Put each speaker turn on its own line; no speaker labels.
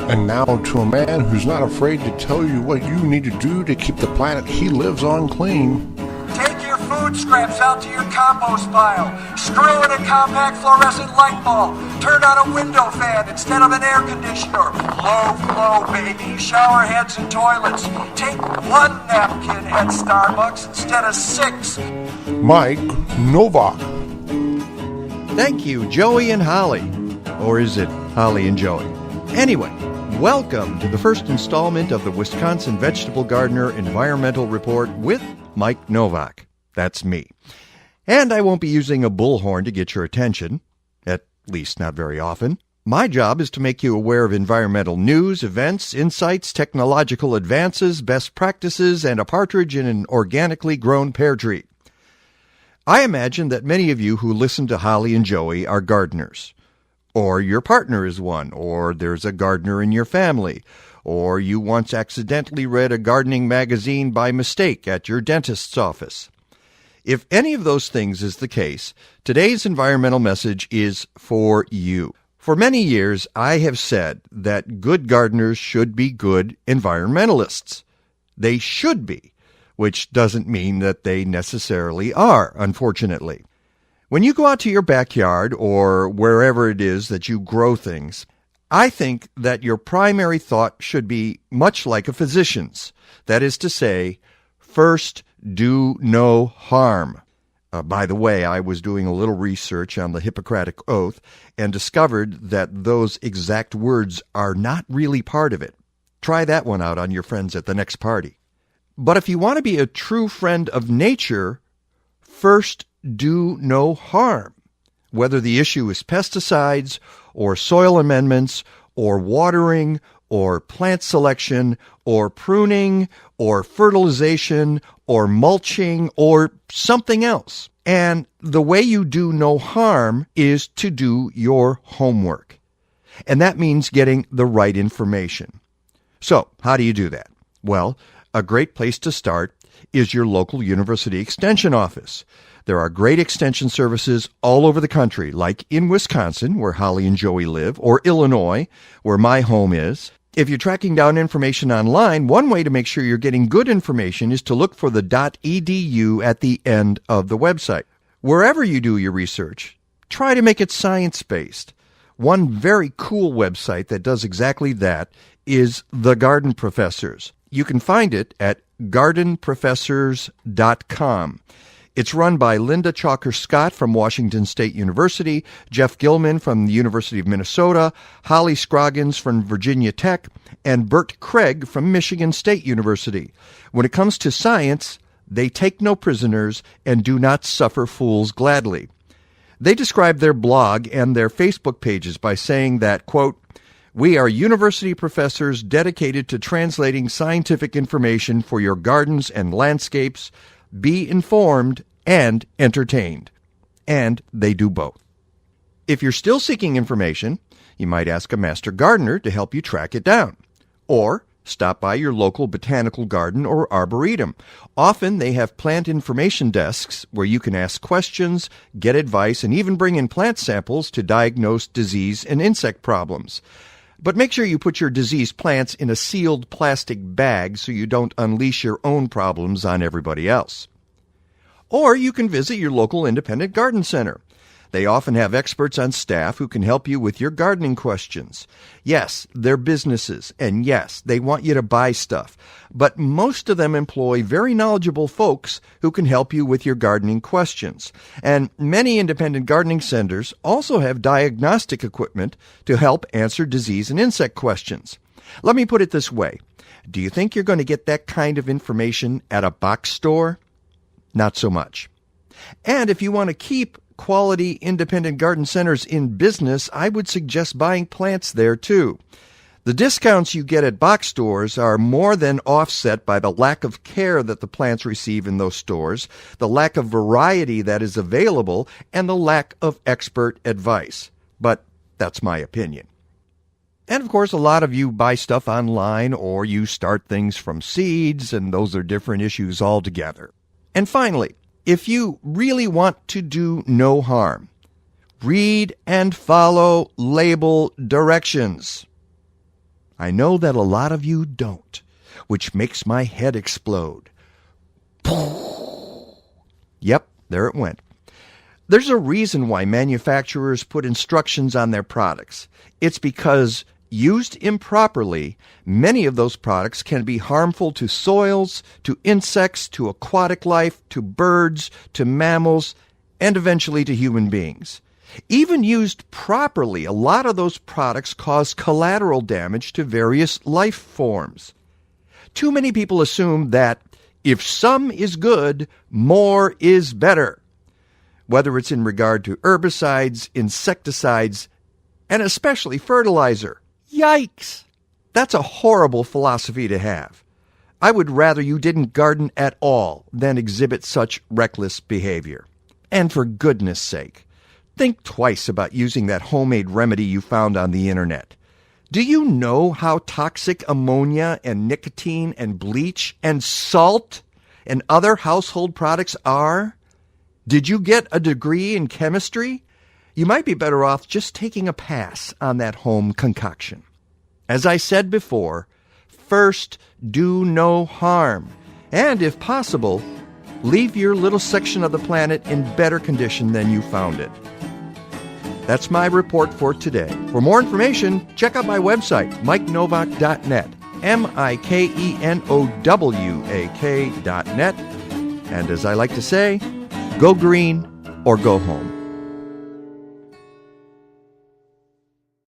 And now to a man who's not afraid to tell you what you need to do to keep the planet he lives on clean.
Take your food scraps out to your compost pile. Screw in a compact fluorescent light bulb. Turn on a window fan instead of an air conditioner. Low flow, baby. Shower heads and toilets. Take one napkin at Starbucks instead of 6.
Mike Nowak.
Thank you, Joey and Holly. Or is it Holly and Joey? Anyway, welcome to the first installment of the Wisconsin Vegetable Gardener Environmental Report with Mike Nowak. That's me. And I won't be using a bullhorn to get your attention, at least not very often. My job is to make you aware of environmental news, events, insights, technological advances, best practices, and a partridge in an organically grown pear tree. I imagine that many of you who listen to Holly and Joey are gardeners. Or your partner is one, or there's a gardener in your family, or you once accidentally read a gardening magazine by mistake at your dentist's office. If any of those things is the case, today's environmental message is for you. For many years, I have said that good gardeners should be good environmentalists. They should be, which doesn't mean that they necessarily are, unfortunately. When you go out to your backyard or wherever it is that you grow things, I think that your primary thought should be much like a physician's. That is to say, first, do no harm. By the way, I was doing a little research on the Hippocratic Oath and discovered that those exact words are not really part of it. Try that one out on your friends at the next party. But if you want to be a true friend of nature, first do no harm. Whether the issue is pesticides or soil amendments or watering or plant selection or pruning or fertilization or mulching or something else. And the way you do no harm is to do your homework. And that means getting the right information. So, how do you do that? Well, a great place to start is your local university extension office. There are great extension services all over the country, like in Wisconsin, where Holly and Joey live, or Illinois, where my home is. If you're tracking down information online, one way to make sure you're getting good information is to look for the .edu at the end of the website. Wherever you do your research, try to make it science-based. One very cool website that does exactly that is The Garden Professors. You can find it at gardenprofessors.com. It's run by Linda Chalker-Scott from Washington State University, Jeff Gilman from the University of Minnesota, Holly Scroggins from Virginia Tech, and Bert Craig from Michigan State University. When it comes to science, they take no prisoners and do not suffer fools gladly. They describe their blog and their Facebook pages by saying that, quote, "We are university professors dedicated to translating scientific information for your gardens and landscapes. Be informed and entertained." And they do both. If you're still seeking information, you might ask a master gardener to help you track it down. Or stop by your local botanical garden or arboretum. Often they have plant information desks where you can ask questions, get advice, and even bring in plant samples to diagnose disease and insect problems. But make sure you put your diseased plants in a sealed plastic bag so you don't unleash your own problems on everybody else. Or you can visit your local independent garden center. They often have experts on staff who can help you with your gardening questions. Yes, they're businesses, and yes, they want you to buy stuff. But most of them employ very knowledgeable folks who can help you with your gardening questions. And many independent gardening centers also have diagnostic equipment to help answer disease and insect questions. Let me put it this way. Do you think you're going to get that kind of information at a box store? Not so much. And if you want to keep quality independent garden centers in business, I would suggest buying plants there too. The discounts you get at box stores are more than offset by the lack of care that the plants receive in those stores, the lack of variety that is available, and the lack of expert advice. But that's my opinion. And of course, a lot of you buy stuff online or you start things from seeds, and those are different issues altogether. And finally, if you really want to do no harm, read and follow label directions. I know that a lot of you don't, which makes my head explode. Yep, there it went. There's a reason why manufacturers put instructions on their products. It's because, used improperly, many of those products can be harmful to soils, to insects, to aquatic life, to birds, to mammals, and eventually to human beings. Even used properly, a lot of those products cause collateral damage to various life forms. Too many people assume that if some is good, more is better. Whether it's in regard to herbicides, insecticides, and especially fertilizer. Yikes! That's a horrible philosophy to have. I would rather you didn't garden at all than exhibit such reckless behavior. And for goodness sake, think twice about using that homemade remedy you found on the internet. Do you know how toxic ammonia and nicotine and bleach and salt and other household products are? Did you get a degree in chemistry? You might be better off just taking a pass on that home concoction. As I said before, first, do no harm. And if possible, leave your little section of the planet in better condition than you found it. That's my report for today. For more information, check out my website, MikeNowak.net, MikeNowak.net. And as I like to say, go green or go home.